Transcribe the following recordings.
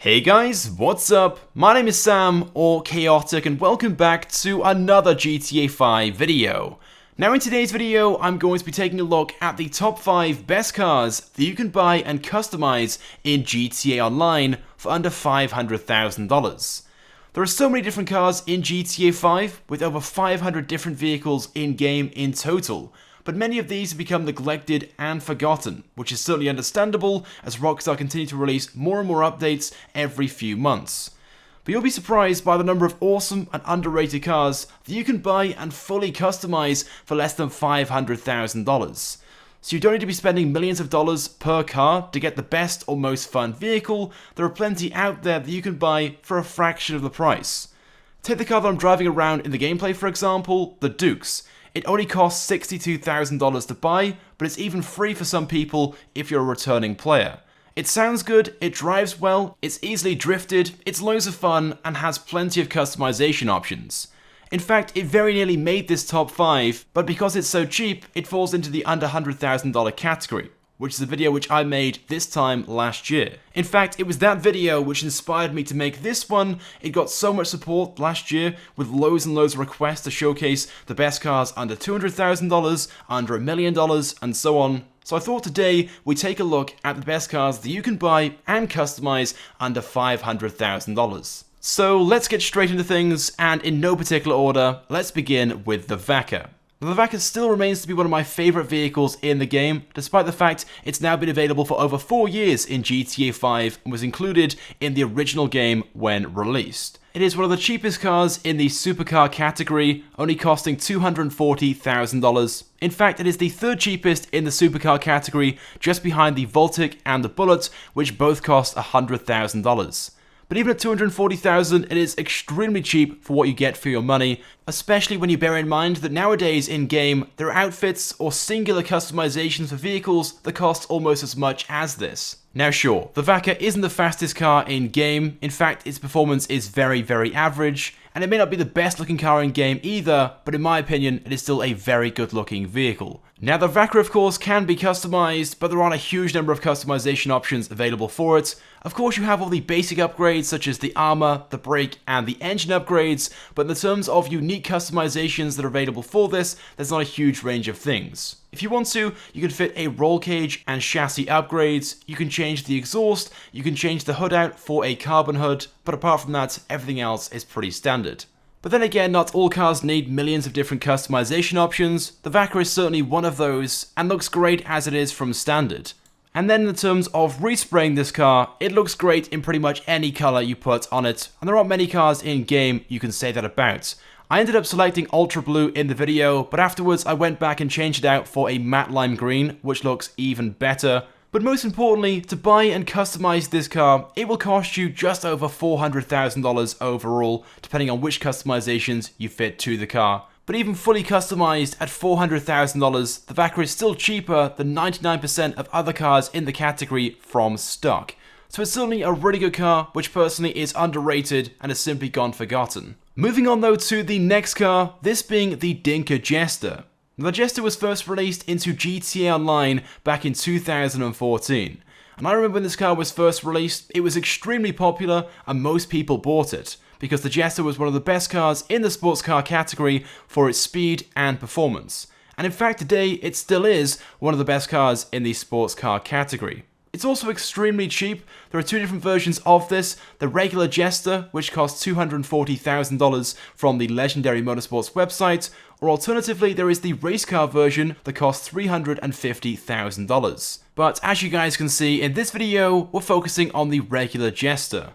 Hey guys, what's up? My name is Sam, or Chaotic, and welcome back to another GTA 5 video. Now in today's video, I'm going to be taking a look at the top 5 best cars that you can buy and customize in GTA Online for under $500,000. There are so many different cars in GTA 5, with over 500 different vehicles in-game in total. But many of these have become neglected and forgotten, which is certainly understandable as Rockstar continue to release more and more updates every few months. But you'll be surprised by the number of awesome and underrated cars that you can buy and fully customize for less than $500,000. So you don't need to be spending millions of dollars per car to get the best or most fun vehicle. There are plenty out there that you can buy for a fraction of the price. Take the car that I'm driving around in the gameplay, for example, the Dukes. It only costs $62,000 to buy, but it's even free for some people if you're a returning player. It sounds good, it drives well, it's easily drifted, it's loads of fun, and has plenty of customization options. In fact, it very nearly made this top 5, but because it's so cheap, it falls into the under $100,000 category, which is a video which I made this time last year. In fact, it was that video which inspired me to make this one. It got so much support last year with loads and loads of requests to showcase the best cars under $200,000, under $1 million, and so on. So I thought today we take a look at the best cars that you can buy and customize under $500,000. So let's get straight into things, and in no particular order, let's begin with the Vaca. The Vaca still remains to be one of my favourite vehicles in the game, despite the fact it's now been available for over 4 years in GTA 5 and was included in the original game when released. It is one of the cheapest cars in the supercar category, only costing $240,000. In fact, it is the third cheapest in the supercar category, just behind the Voltic and the Bullet, which both cost $100,000. But even at $240,000, it is extremely cheap for what you get for your money, especially when you bear in mind that nowadays in-game, there are outfits or singular customizations for vehicles that cost almost as much as this. Now sure, the Vaca isn't the fastest car in-game. In fact, its performance is very, very average, and it may not be the best looking car in-game either, but in my opinion, it is still a very good looking vehicle. Now the Vaca of course can be customized, but there aren't a huge number of customization options available for it. Of course you have all the basic upgrades such as the armor, the brake, and the engine upgrades, but in the terms of unique customizations that are available for this, there's not a huge range of things. If you want to, you can fit a roll cage and chassis upgrades, you can change the exhaust, you can change the hood out for a carbon hood, but apart from that, everything else is pretty standard. But then again, not all cars need millions of different customization options. The Vaca is certainly one of those, and looks great as it is from standard. And then in terms of respraying this car, it looks great in pretty much any color you put on it, and there aren't many cars in game you can say that about. I ended up selecting Ultra Blue in the video, but afterwards I went back and changed it out for a matte lime green, which looks even better. But most importantly, to buy and customize this car, it will cost you just over $400,000 overall, depending on which customizations you fit to the car. But even fully customized at $400,000, the Vaca is still cheaper than 99% of other cars in the category from stock. So it's certainly a really good car, which personally is underrated and has simply gone forgotten. Moving on though to the next car, this being the Dinker Jester. The Jester was first released into GTA Online back in 2014. And I remember when this car was first released, it was extremely popular and most people bought it, because the Jester was one of the best cars in the sports car category for its speed and performance. And in fact today, it still is one of the best cars in the sports car category. It's also extremely cheap. There are two different versions of this. The regular Jester, which costs $240,000 from the Legendary Motorsports website, or alternatively there is the race car version that costs $350,000. But as you guys can see in this video, we're focusing on the regular Jester.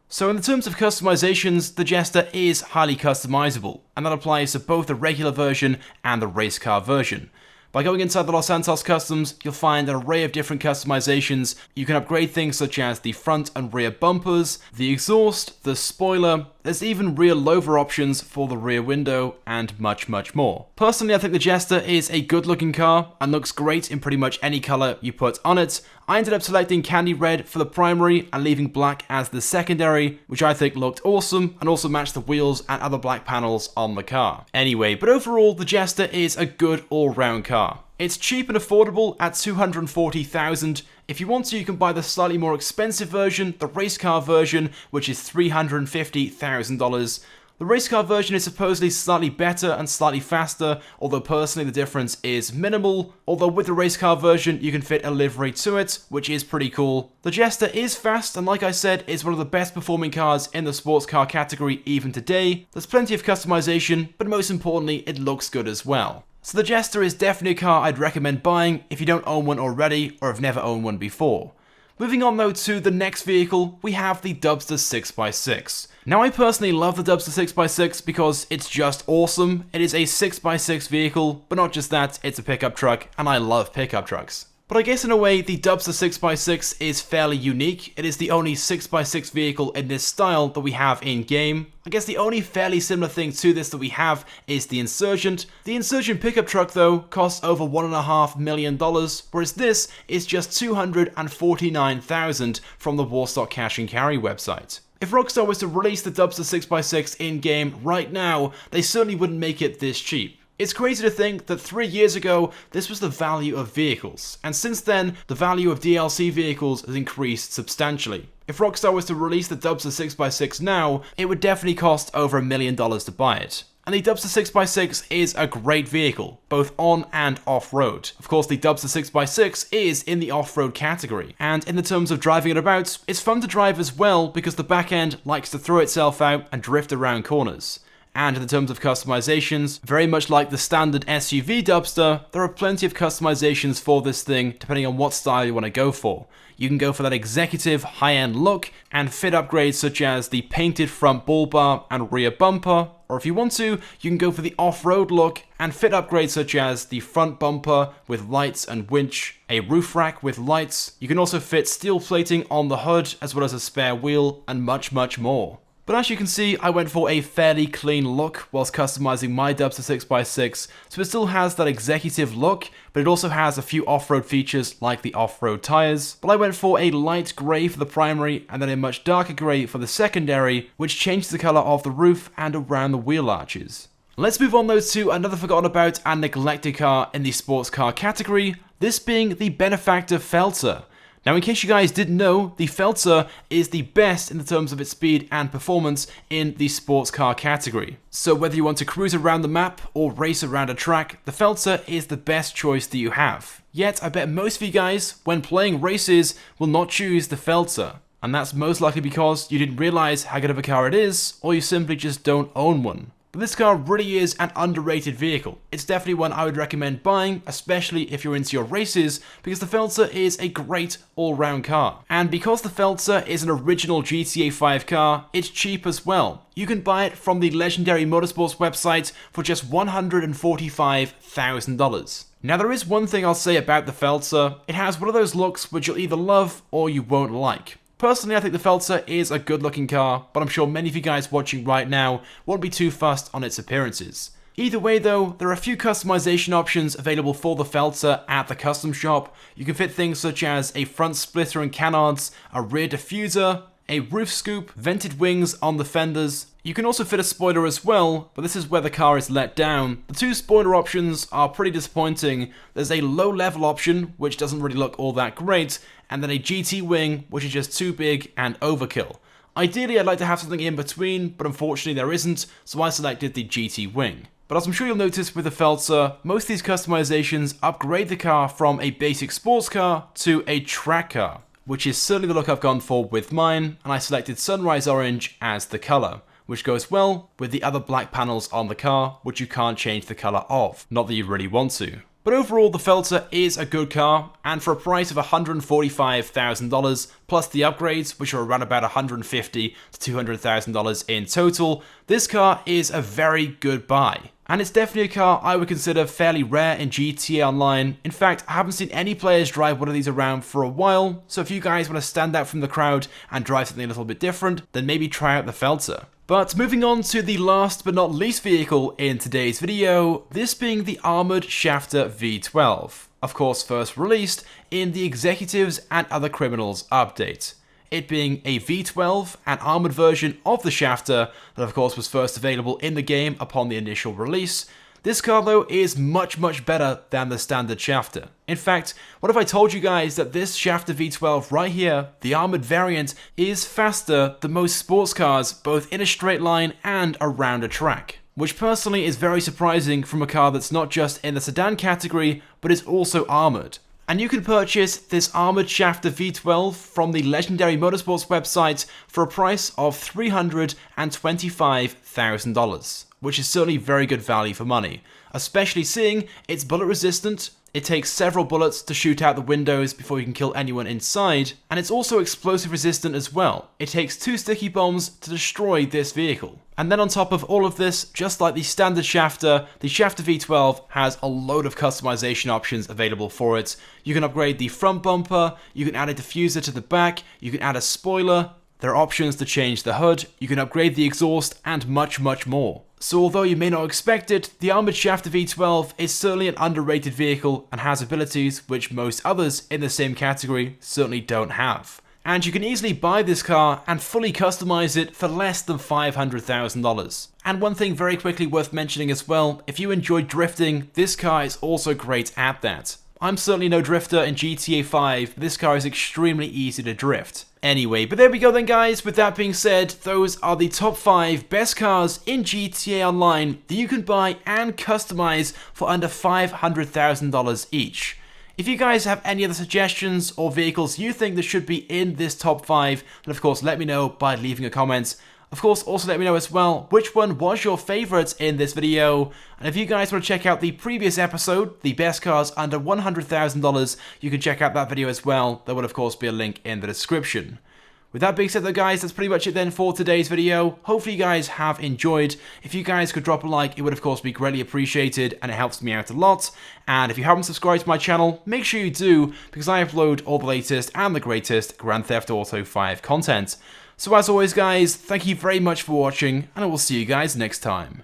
So in the terms of customizations, the Jester is highly customizable, and that applies to both the regular version and the race car version. By going inside the Los Santos Customs, you'll find an array of different customizations. You can upgrade things such as the front and rear bumpers, the exhaust, the spoiler, there's even rear louver options for the rear window, and much, much more. Personally, I think the Jester is a good looking car and looks great in pretty much any color you put on it. I ended up selecting candy red for the primary and leaving black as the secondary, which I think looked awesome and also matched the wheels and other black panels on the car. Anyway, but overall, the Jester is a good all-round car. It's cheap and affordable at $240,000. If you want to, you can buy the slightly more expensive version, the race car version, which is $350,000. The race car version is supposedly slightly better and slightly faster, although personally the difference is minimal. Although with the race car version, you can fit a livery to it, which is pretty cool. The Jester is fast, and like I said, is one of the best performing cars in the sports car category even today. There's plenty of customization, but most importantly, it looks good as well. So the Jester is definitely a car I'd recommend buying if you don't own one already or have never owned one before. Moving on though to the next vehicle, we have the Dubster 6x6. Now I personally love the Dubster 6x6 because it's just awesome. It is a 6x6 vehicle, but not just that, it's a pickup truck, and I love pickup trucks. But I guess in a way, the Dubster 6x6 is fairly unique. It is the only 6x6 vehicle in this style that we have in-game. I guess the only fairly similar thing to this that we have is the Insurgent. The Insurgent pickup truck though costs over $1.5 million, whereas this is just $249,000 from the Warstock Cash and Carry website. If Rockstar was to release the Dubster 6x6 in-game right now, they certainly wouldn't make it this cheap. It's crazy to think that 3 years ago, this was the value of vehicles, and since then, the value of DLC vehicles has increased substantially. If Rockstar was to release the Dubster 6x6 now, it would definitely cost over $1 million to buy it. And the Dubster 6x6 is a great vehicle, both on and off-road. Of course, the Dubster 6x6 is in the off-road category, and in the terms of driving it about, it's fun to drive as well because the back end likes to throw itself out and drift around corners. And in terms of customizations, very much like the standard SUV Dubster, there are plenty of customizations for this thing depending on what style you want to go for. You can go for that executive high-end look and fit upgrades such as the painted front bull bar and rear bumper, or if you want to, you can go for the off-road look and fit upgrades such as the front bumper with lights and winch, a roof rack with lights. You can also fit steel plating on the hood as well as a spare wheel and much more. But as you can see, I went for a fairly clean look whilst customizing my Dubster 6x6, so it still has that executive look, but it also has a few off-road features like the off-road tyres. But I went for a light grey for the primary and then a much darker grey for the secondary, which changes the colour of the roof and around the wheel arches. Let's move on though to another forgotten about and neglected car in the sports car category, this being the benefactor Feltzer. Now, in case you guys didn't know, the Feltzer is the best in the terms of its speed and performance in the sports car category. So whether you want to cruise around the map or race around a track, the Feltzer is the best choice that you have. Yet, I bet most of you guys, when playing races, will not choose the Feltzer. And that's most likely because you didn't realize how good of a car it is, or you simply just don't own one. But this car really is an underrated vehicle. It's definitely one I would recommend buying, especially if you're into your races, because the Feltzer is a great all-round car. And because the Feltzer is an original GTA 5 car, it's cheap as well. You can buy it from the Legendary Motorsports website for just $145,000. Now there is one thing I'll say about the Feltzer, it has one of those looks which you'll either love or you won't like. Personally, I think the Feltzer is a good looking car, but I'm sure many of you guys watching right now won't be too fussed on its appearances. Either way though, there are a few customization options available for the Feltzer at the custom shop. You can fit things such as a front splitter and canards, a rear diffuser, a roof scoop, vented wings on the fenders. You can also fit a spoiler as well, but this is where the car is let down. The two spoiler options are pretty disappointing. There's a low level option, which doesn't really look all that great, and then a GT wing, which is just too big and overkill. Ideally, I'd like to have something in between, but unfortunately there isn't, so I selected the GT wing. But as I'm sure you'll notice with the Feltzer, most of these customizations upgrade the car from a basic sports car to a track car, which is certainly the look I've gone for with mine, and I selected Sunrise Orange as the colour, which goes well with the other black panels on the car, which you can't change the colour of, not that you really want to. But overall, the Feltzer is a good car, and for a price of $145,000, plus the upgrades, which are around about $150,000 to $200,000 in total, this car is a very good buy. And it's definitely a car I would consider fairly rare in GTA Online. In fact, I haven't seen any players drive one of these around for a while, so if you guys want to stand out from the crowd and drive something a little bit different, then maybe try out the Feltzer. But moving on to the last but not least vehicle in today's video, this being the armoured Shafter V12. Of course, first released in the Executives and Other Criminals update. It being a V12, an armoured version of the Shafter that of course was first available in the game upon the initial release. This car though is much better than the standard Shafter. In fact, what if I told you guys that this Shafter V12 right here, the armoured variant, is faster than most sports cars both in a straight line and around a track? Which personally is very surprising from a car that's not just in the sedan category, but is also armoured. And you can purchase this armoured Shafter V12 from the Legendary Motorsports website for a price of $325,000, which is certainly very good value for money, especially seeing it's bullet resistant, it takes several bullets to shoot out the windows before you can kill anyone inside, and it's also explosive resistant as well. It takes 2 sticky bombs to destroy this vehicle. And then on top of all of this, just like the standard Shafter, the Shafter V12 has a load of customization options available for it. You can upgrade the front bumper, you can add a diffuser to the back, you can add a spoiler, there are options to change the hood, you can upgrade the exhaust, and much more. So although you may not expect it, the armoured Shafter V12 is certainly an underrated vehicle and has abilities which most others in the same category certainly don't have. And you can easily buy this car and fully customize it for less than $500,000. And one thing very quickly worth mentioning as well, if you enjoy drifting, this car is also great at that. I'm certainly no drifter in GTA 5, but this car is extremely easy to drift. Anyway, but there we go then guys, with that being said, those are the top 5 best cars in GTA Online that you can buy and customize for under $500,000 each. If you guys have any other suggestions or vehicles you think that should be in this top 5, then of course let me know by leaving a comment. Of course, also let me know as well which one was your favourite in this video. And if you guys want to check out the previous episode, the best cars under $100,000, you can check out that video as well. There will of course be a link in the description. With that being said though guys, that's pretty much it then for today's video. Hopefully you guys have enjoyed. If you guys could drop a like, it would of course be greatly appreciated and it helps me out a lot. And if you haven't subscribed to my channel, make sure you do, because I upload all the latest and the greatest Grand Theft Auto 5 content. So as always guys, thank you very much for watching, and I will see you guys next time.